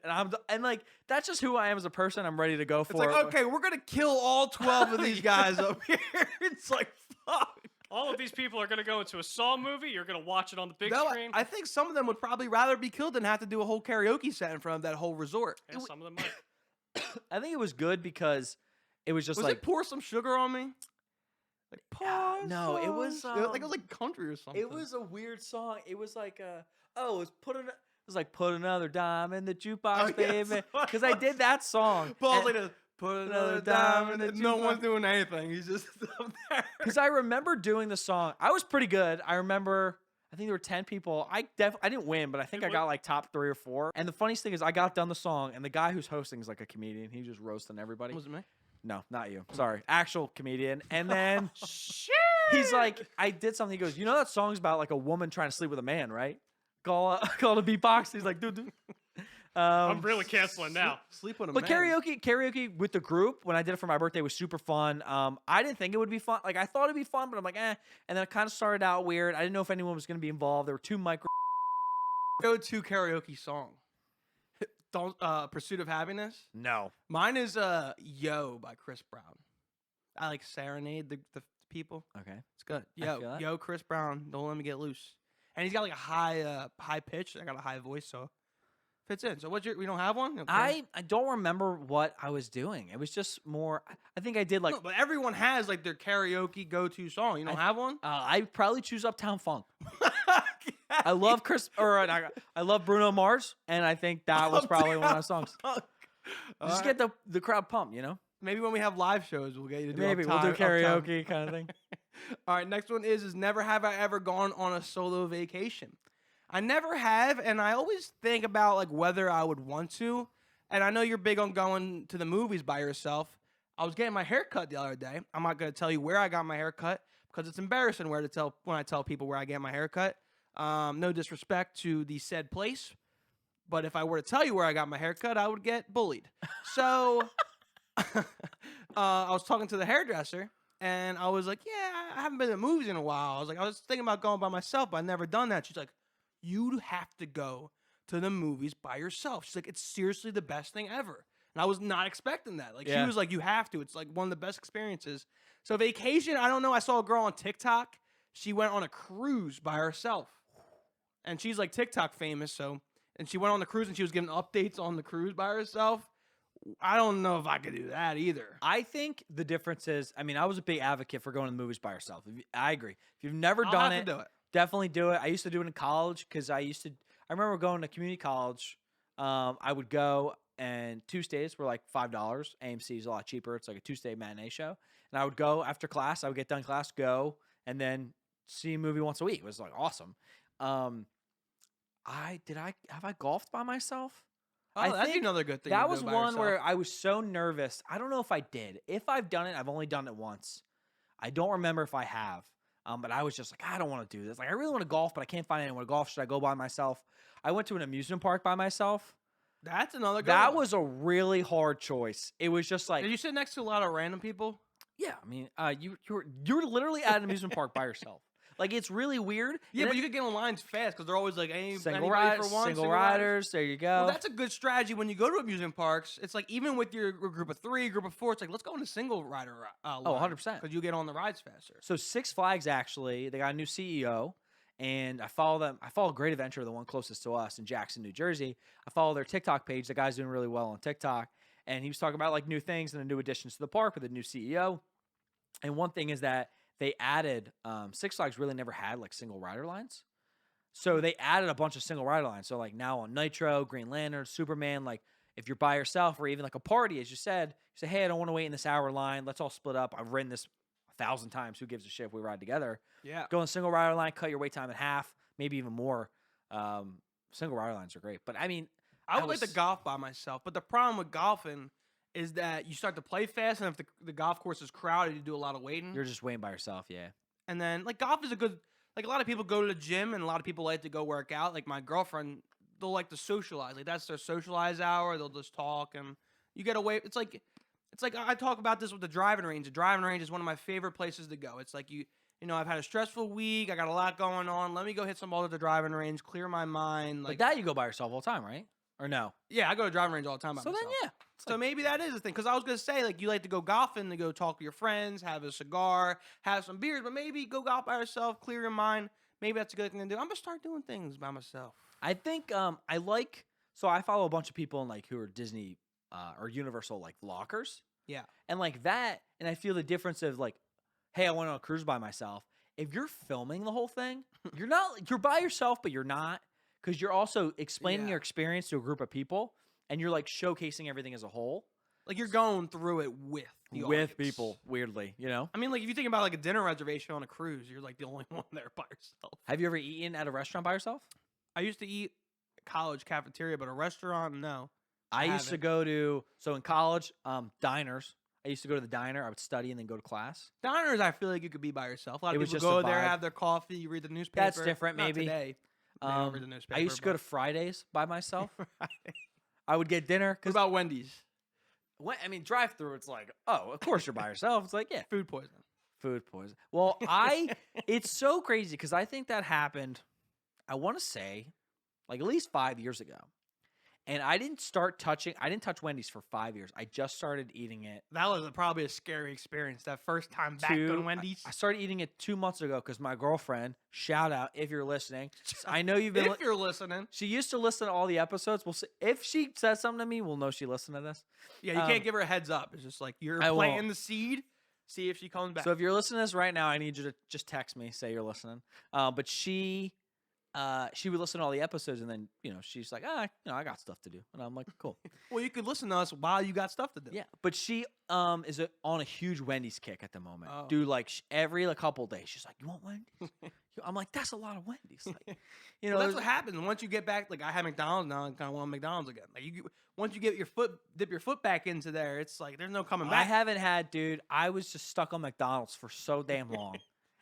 and like that's just who I am as a person. I'm ready to go for It's like, it. okay, we're gonna kill all 12 of these guys up here. It's like, fuck. All of these people are going to go into a Saw movie. You're going to watch it on the big No, screen. I think some of them would probably rather be killed than have to do a whole karaoke set in front of that whole resort. Yeah, some of them might. I think it was good because it was just Was like it Pour Some Sugar on Me? Like, pour no, it was, some- like it was like country or something. it was a weird song. It was like it was put another dime in the jukebox, Oh, yeah, baby. that's Because I did that song. Paul's like this, put another dime in it. No jukebox. one's doing anything. He's just up there. Because I remember doing the song. I was pretty good. I remember I think there were 10 people. I didn't win, but I think I got like top 3 or 4. And the funniest thing is I got done the song, and the guy who's hosting is like a comedian. He just roasting everybody. Was it me? No, not you. Sorry. Actual comedian. And then Shit. he's like, I did something. He goes, you know that song's about like a woman trying to sleep with a man, right? Call the beatbox. He's like, dude. I'm really canceling now. Sleep with a But man. karaoke with the group when I did it for my birthday was super fun. I didn't think it would be fun. Like I thought it'd be fun, but I'm like, eh. And then it kind of started out weird. I didn't know if anyone was going to be involved. There were 2 micro. Go-to karaoke song. Don't Pursuit of Happiness. No. Mine is Yo by Chris Brown. I like serenade the people. Okay. It's good. I feel that. Yo, Chris Brown. Don't let me get loose. And he's got like a high pitch. I got a high voice, so fits in. So we don't have one? Okay. I don't remember what I was doing. It was just more. I think I did like. No, but everyone has like their karaoke go-to song. You don't have one? I probably choose Uptown Funk. I love I love Bruno Mars, and I think that was probably one of my songs. Just get the crowd pumped, you know. Maybe when we have live shows, we'll get you to do Maybe we'll do Uptown. karaoke kind of thing. All right, next one is never have I ever gone on a solo vacation. I never have, and I always think about like whether I would want to. And I know you're big on going to the movies by yourself. I was getting my hair cut the other day. I'm not going to tell you where I got my hair cut because it's embarrassing when I tell people where I get my hair cut. No disrespect to the said place, but if I were to tell you where I got my hair cut, I would get bullied. So I was talking to the hairdresser, and I was like, yeah, I haven't been to movies in a while. I was thinking about going by myself, but I've never done that. She's like, you have to go to the movies by yourself. She's like, it's seriously the best thing ever. And I was not expecting that. Like, Yeah. she was like, you have to. It's like one of the best experiences. So vacation, I don't know. I saw a girl on TikTok. She went on a cruise by herself. And she's like TikTok famous. And she went on the cruise and she was giving updates on the cruise by herself. I don't know if I could do that either. I think the difference is, I mean, I was a big advocate for going to the movies by yourself. I agree. If you've never I'll done have it, to do it. definitely do it. I used to do it in college because I remember going to community college. I would go, and Tuesdays were like $5. AMC is a lot cheaper. It's like a Tuesday matinee show. And I would go after class. I would get done class, go, and then see a movie once a week. It was like awesome. Have I golfed by myself? Oh, I that'd be think another good thing. That to was do by one yourself. where I was so nervous. I don't know if I did. If I've done it, I've only done it once. I don't remember if I have. But I was just like, I don't want to do this. Like, I really want to golf, but I can't find anyone to golf. Should I go by myself? I went to an amusement park by myself. That's another good That one. was a really hard choice. It was just like, Did you sit next to a lot of random people? yeah. I mean, you're literally at an amusement park by yourself. Like, it's really weird. Yeah, And but then you could get on lines fast because they're always like, single anybody for one, single riders. riders. There you go. Well, that's a good strategy when you go to amusement parks. It's like even with your group of 3, group of 4, it's like let's go in a single rider. Oh, 100%. Because you get on the rides faster. So Six Flags, actually, they got a new CEO, and I follow them. I follow Great Adventure, the one closest to us in Jackson, New Jersey. I follow their TikTok page. The guy's doing really well on TikTok, and he was talking about like new things and the new additions to the park with a new CEO. And one thing is that they added Six Flags really never had like single rider lines. So they added a bunch of single rider lines. So like now on Nitro, Green Lantern, Superman, like if you're by yourself or even like a party, as you said, you say, hey, I don't want to wait in this hour line. Let's all split up. I've ridden this 1,000 times. Who gives a shit if we ride together? Yeah. Go in single rider line, cut your wait time in half, maybe even more. Single rider lines are great. But I mean, I would like to golf by myself, but the problem with golfing is that you start to play fast, and if the golf course is crowded, you do a lot of waiting. you're just waiting by yourself, yeah. And then like golf is a good like a lot of people go to the gym and a lot of people like to go work out. Like my girlfriend, they'll like to socialize. Like that's their socialize hour. They'll just talk and you get away. It's like I talk about this with the driving range. The driving range is one of my favorite places to go. It's like you know, I've had a stressful week. I got a lot going on. Let me go hit some balls at the driving range, clear my mind. Like But that you go by yourself all the time, right? Or no? yeah, I go to driving range all the time by So myself. then, yeah. So maybe that is the thing. Because I was going to say, like, you like to go golfing, to go talk to your friends, have a cigar, have some beers, but maybe go golf by yourself, clear your mind. Maybe that's a good thing to do. I'm going to start doing things by myself. I think so I follow a bunch of people in like who are Disney or Universal like vloggers. Yeah. And like that, and I feel the difference of like, hey, I went on a cruise by myself. If you're filming the whole thing, you're by yourself, but you're not, because you're also explaining Yeah. your experience to a group of people and you're like showcasing everything as a whole. Like you're going through it with the with audience. people, weirdly, you know? I mean, like if you think about like a dinner reservation on a cruise, you're like the only one there by yourself. Have you ever eaten at a restaurant by yourself? I used to eat college cafeteria, but a restaurant, no. I used to haven't. go to, so in college, diners. I used to go to the diner. I would study and then go to class. Diners, I feel like you could be by yourself. A lot It of was people just a go there, vibe. have their coffee, you read the newspaper. That's different, Not maybe. today. They don't read the I newspaper, used to go to but- Fridays by myself. I would get dinner. What Because, about Wendy's? I mean, drive through, it's like, oh, of course you're by yourself. It's like, yeah, Food poisoning. food poison. Well, it's so crazy because I think that happened, I want to say, like at least 5 years ago. And I didn't touch Wendy's for 5 years. I just started eating it. That was probably a scary experience. That first time back on Wendy's. I started eating it 2 months ago because my girlfriend, shout out if you're listening. I know you've been. If you're listening. She used to listen to all the episodes. We'll see if she says something to me. We'll know she listened to this. Yeah, you can't give her a heads up. It's just like you're I planting won't. the seed. See if she comes back. So if you're listening to this right now, I need you to just text me, say you're listening. But she would listen to all the episodes, and then she's like, I got stuff to do, and I'm like, cool. well, you could listen to us while you got stuff to do. Yeah, but she is on a huge Wendy's kick at the moment. Oh. Dude, like every couple days, she's like, "You want Wendy's?" I'm like, "That's a lot of Wendy's." Like, Well, that's what happens once you get back. Like I have McDonald's now, and kind of want McDonald's again. Like once you dip your foot back into there, it's like there's no coming I back. haven't had, dude. I was just stuck on McDonald's for so damn long,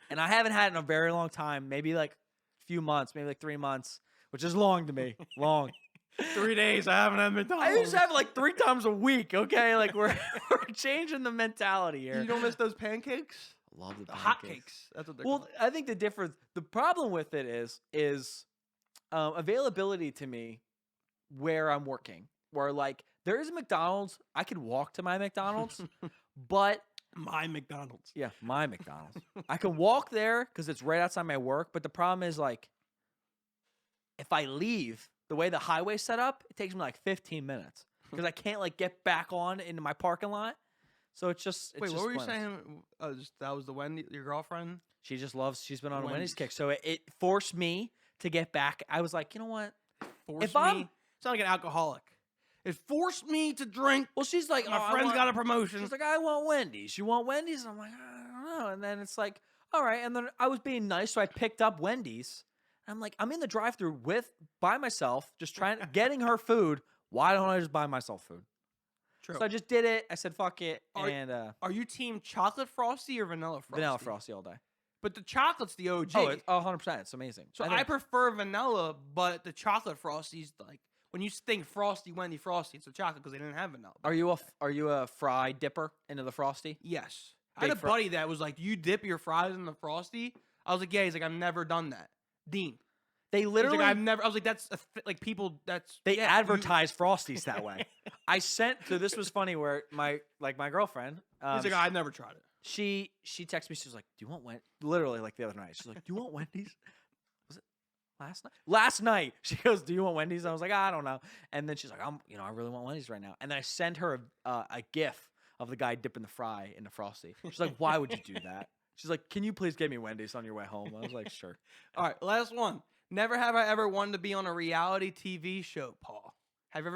and I haven't had it in a very long time. Maybe like a few months, maybe like 3 months, which is long to me. Long. 3 days I haven't had McDonald's. I used to have it like 3 times a week. Okay, like we're changing the mentality here. You don't miss those pancakes? Love the Hot pancakes. cakes. That's what they're Well, called. I think the problem with it is availability to me where I'm working. Where like there is a McDonald's, I could walk to my McDonald's, but My McDonald's. yeah, my McDonald's. I can walk there because it's right outside my work. But the problem is like, if I leave the way the highway's set up, it takes me like 15 minutes because I can't like get back on into my parking lot. So it's just Wait, just what were you pointless. saying? That was the Wendy, your girlfriend? She just loves. She's been on a Wendy's Wendy's. kick, so it forced me to get back. I was like, you know what? Forced If I'm- me. Sound like an alcoholic. It forced me to drink. Well, she's like, My "Oh, I friend's want-" got a promotion. She's like, I want Wendy's. You want Wendy's? And I'm like, I don't know. And then it's like, all right. And then I was being nice, so I picked up Wendy's. I'm like, I'm in the drive-thru by myself, just getting her food. Why don't I just buy myself food? True. So I just did it. I said, fuck it, Are- and Are you team chocolate frosty or vanilla frosty? vanilla frosty all day. But the chocolate's the OG. Oh, it's 100%. It's amazing. so think- I prefer vanilla, but the chocolate frosty's like when you think frosty, Wendy frosty, it's a chocolate because they didn't have vanilla. Are you a fry dipper into the frosty? Yes. I had Big a fro- buddy that was like, "You dip your fries in the frosty?" I was like, "Yeah." He's like, "I've never done that." Dean. They He's literally like, "I've never." I was like, "That's like people. That's They yeah, you- advertise Frosties that way. So this was funny where my girlfriend, He's like, "I've never tried it." she texted me, she was like, "Do you want Wendy's?" Literally like the other night. She's like, "Do you want Wendy's?" Was it last night? Last night. She goes, "Do you want Wendy's?" And I was like, "I don't know." And then she's like, I really want Wendy's right now." And then I send her a gif of the guy dipping the fry in the Frosty. She's like, "Why would you do that?" She's like, "Can you please get me Wendy's on your way home?" I was like, "Sure." All right, last one. Never have I ever wanted to be on a reality TV show, Paul. Have you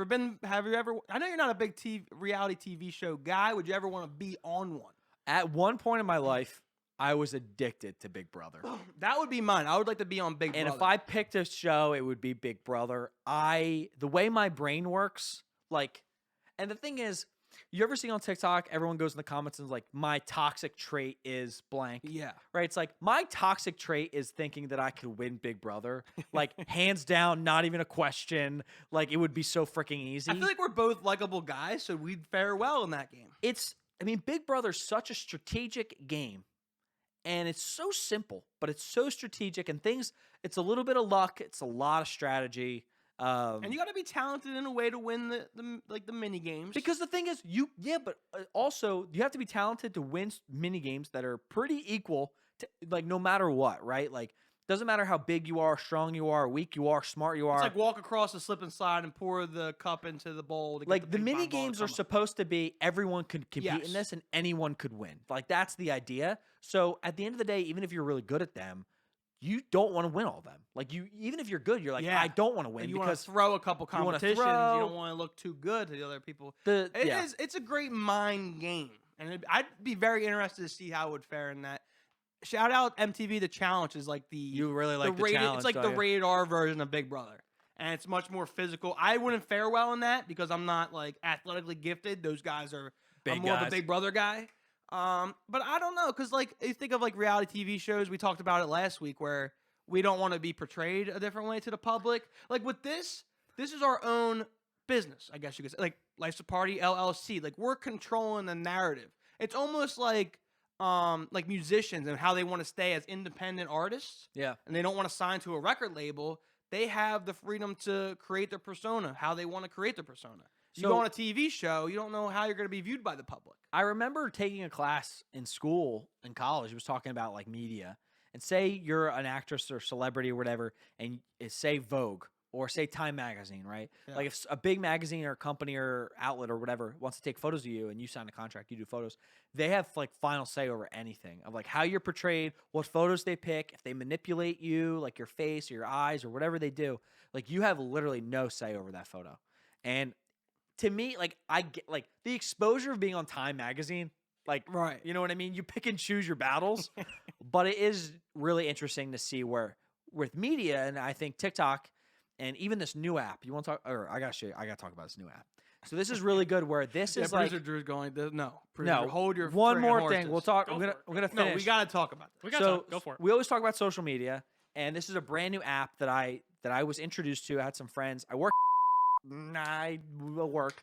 ever? I know you're not a big reality TV show guy. Would you ever want to be on one? At one point in my life, I was addicted to Big Brother. That would be mine. I would like to be on Big And Brother. if I picked a show, it would be Big Brother. The way my brain works, like, and the thing is, you ever see on TikTok, everyone goes in the comments and is like, my toxic trait is blank. yeah, Right? It's like, my toxic trait is thinking that I could win Big Brother. Like, hands down, not even a question. Like, it would be so freaking easy. I feel like we're both likable guys, so we'd fare well in that game. Big Brother's such a strategic game. And it's so simple, but it's so strategic. And it's a little bit of luck. It's a lot of strategy. And you got to be talented in a way to win the mini games. Because the thing is, but also you have to be talented to win mini games that are pretty equal to, like, no matter what, right? Like, doesn't matter how big you are, strong you are, weak you are, smart you are. it's like walk across a slip and slide and pour the cup into the bowl. To get Like, the ping mini pong ball to games are come up. supposed to be everyone could compete in Yes. this and anyone could win. Like, that's the idea. So at the end of the day, even if you're really good at them, you don't want to win all of them. Like even if you're good, you're like, Yeah. I don't want to win You want because to throw a couple you wanna competitions. You throw- don't want to look too good to the other people. It's a great mind game, and I'd be very interested to see how it would fare in that. Shout out MTV. The Challenge is like You really like the rated, challenge. It's like don't the you? rated R version of Big Brother, and it's much more physical. I wouldn't fare well in that because I'm not like athletically gifted. Those guys are. I'm Big more of a guys. Big Brother guy. But I don't know, because like you think of like reality TV shows. We talked about it last week where we don't want to be portrayed a different way to the public. Like with this is our own business, I guess you could say. Like Life's a Party LLC. Like we're controlling the narrative. It's almost like musicians and how they want to stay as independent artists. Yeah. And they don't want to sign to a record label. They have the freedom to create their persona, how they want to create their persona. You So- go on a TV show, you don't know how you're going to be viewed by the public. I remember taking a class in school, in college. It was talking about like media. And say you're an actress or celebrity or whatever, and say Vogue or say Time Magazine, right? Yeah. Like if a big magazine or company or outlet or whatever wants to take photos of you and you sign a contract, you do photos, they have like final say over anything of like how you're portrayed, what photos they pick, if they manipulate you, like your face or your eyes or whatever they do, like you have literally no say over that photo. And to me, like I get like the exposure of being on Time Magazine, like, Right. you know what I mean? You pick and choose your battles, but it is really interesting to see where with media, and I think TikTok and even this new app, you want to talk, or I got to talk about this new app. So this is really good where this Yeah, is like, producer Drew's going, no. Producer, no, hold your one friggin' more horses. thing. We'll talk, Go we're going for it. to finish. No, we got to talk about We this. got So to go for it. we always talk about social media, and this is a brand new app that I was introduced to. I had some friends. I work. I will work.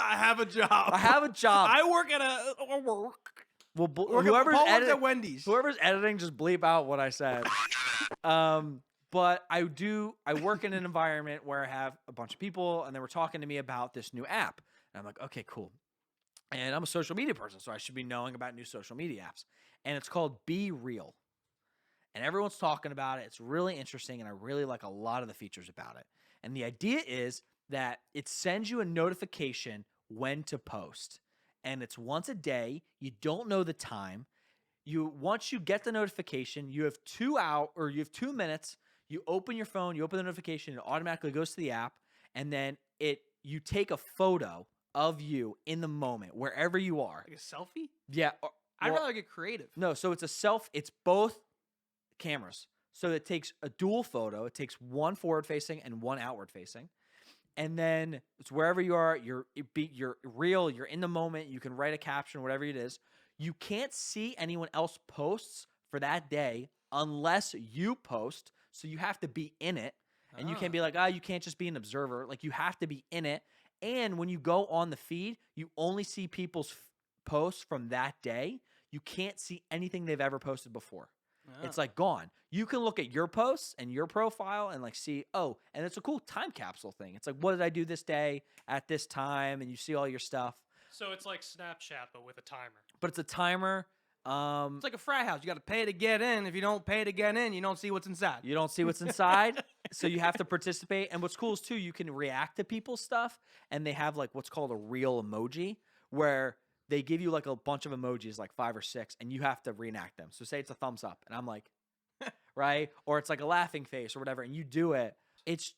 I have a job. I have a job. I work at a work. Well, Whoever's whoever's at editing, Wendy's. whoever's editing, just bleep out what I said. But I work in an environment where I have a bunch of people, and they were talking to me about this new app, and I'm like, okay, cool. And I'm a social media person, so I should be knowing about new social media apps. And it's called Be Real, and everyone's talking about it. It's really interesting, and I really like a lot of the features about it. And the idea is that it sends you a notification when to post. And it's once a day. You don't know the time. Once you get the notification, you have 2 minutes. You open your phone, you open the notification, it automatically goes to the app, and then you take a photo of you in the moment, wherever you are. Like a selfie? Yeah. I'd well, rather get creative. No, so it's both cameras. So it takes a dual photo. It takes one forward facing and one outward facing. And then it's wherever you are, you're real, you're in the moment, you can write a caption, whatever it is. You can't see anyone else posts for that day unless you post. So you have to be in it. And you can't be like, you can't just be an observer. Like you have to be in it. And when you go on the feed, you only see people's posts from that day. You can't see anything they've ever posted before. It's like gone. You can look at your posts and your profile and like see, and it's a cool time capsule thing. It's like, what did I do this day at this time? And you see all your stuff. So it's like Snapchat, but with a timer. But it's a timer. It's like a frat house. You got to pay to get in. If you don't pay to get in, you don't see what's inside. You don't see what's inside. So you have to participate. And what's cool is too, you can react to people's stuff. And they have like what's called a real emoji, where they give you like a bunch of emojis, like 5 or 6, and you have to reenact them. So say it's a thumbs up, and I'm like, right? Or it's like a laughing face or whatever, and you do it. It's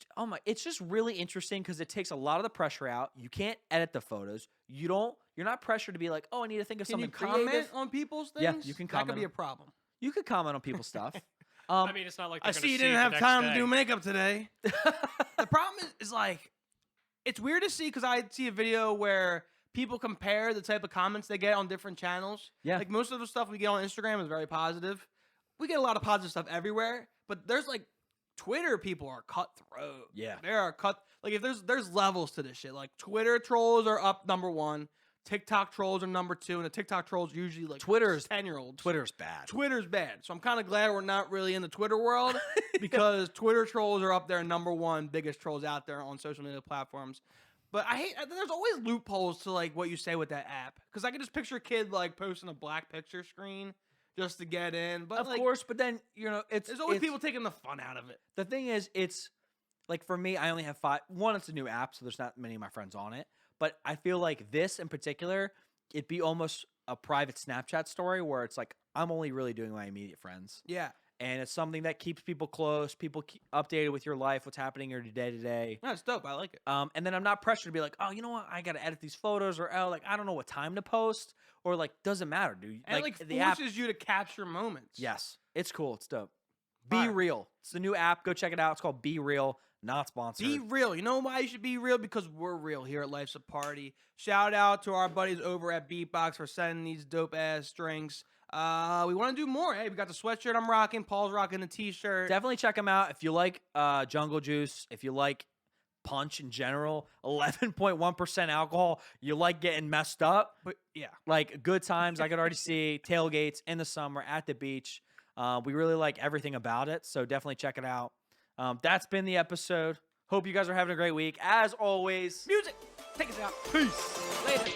just really interesting because it takes a lot of the pressure out. You can't edit the photos. You're not pressured to be like, I need to think of Can you something comment creative. on people's things? Yeah, you can That could comment be a on- problem. You could comment on people's stuff. I mean, it's not like I they're see you gonna didn't it have the time next to do day. makeup today. The problem is like, it's weird to see because I see a video where people compare the type of comments they get on different channels. Yeah. Like most of the stuff we get on Instagram is very positive. We get a lot of positive stuff everywhere, but there's like Twitter people are cutthroat. Yeah. They are like if there's levels to this shit. Like Twitter trolls are up #1, TikTok trolls are #2, and the TikTok trolls usually like Twitter's 10-year-olds. Twitter's bad. Twitter's bad. So I'm kind of glad we're not really in the Twitter world because Twitter trolls are up there #1 biggest trolls out there on social media platforms. But there's always loopholes to like what you say with that app. Because I can just picture a kid like posting a black picture screen just to get in. But Of like, course, but then there's always people taking the fun out of it. The thing is, it's like for me, I only have 5. One, it's a new app, so there's not many of my friends on it. But I feel like this in particular, it'd be almost a private Snapchat story where it's like I'm only really doing my immediate friends. Yeah. And it's something that keeps people close, people keep updated with your life, what's happening in your day to day. That's dope. I like it. And then I'm not pressured to be like, oh, you know what? I got to edit these photos, or oh, like I don't know what time to post, or like doesn't matter, dude. And like the app, forces you to capture moments. yes, it's cool. It's dope. Be Fire. Real. It's the new app. Go check it out. It's called Be Real. Not sponsored. Be real. You know why you should be real? Because we're real here at Life's a Party. Shout out to our buddies over at Beatbox for sending these dope ass drinks. We want to do more. Hey, we got the sweatshirt I'm rocking. Paul's rocking the t-shirt. Definitely check them out if you like Jungle Juice. If you like punch in general, 11.1% alcohol. You like getting messed up. But yeah, Like good times. I could already see tailgates in the summer at the beach. We really like everything about it, so definitely check it out. That's been the episode. Hope you guys are having a great week. As always, music. Take us out. Peace. Later.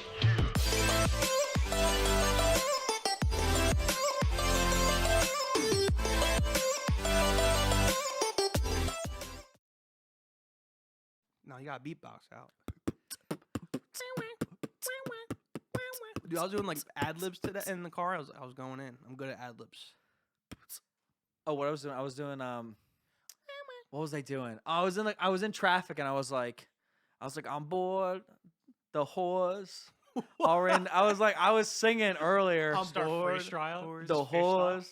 No, you got beatbox out. Dude, I was doing like ad libs today in the car. I was going in. I'm good at ad libs. oh, what I was doing, what was I doing? Oh, I was in traffic and I was like, on board the horse. I was singing earlier. I'm Start bored. freeze trial. The horse.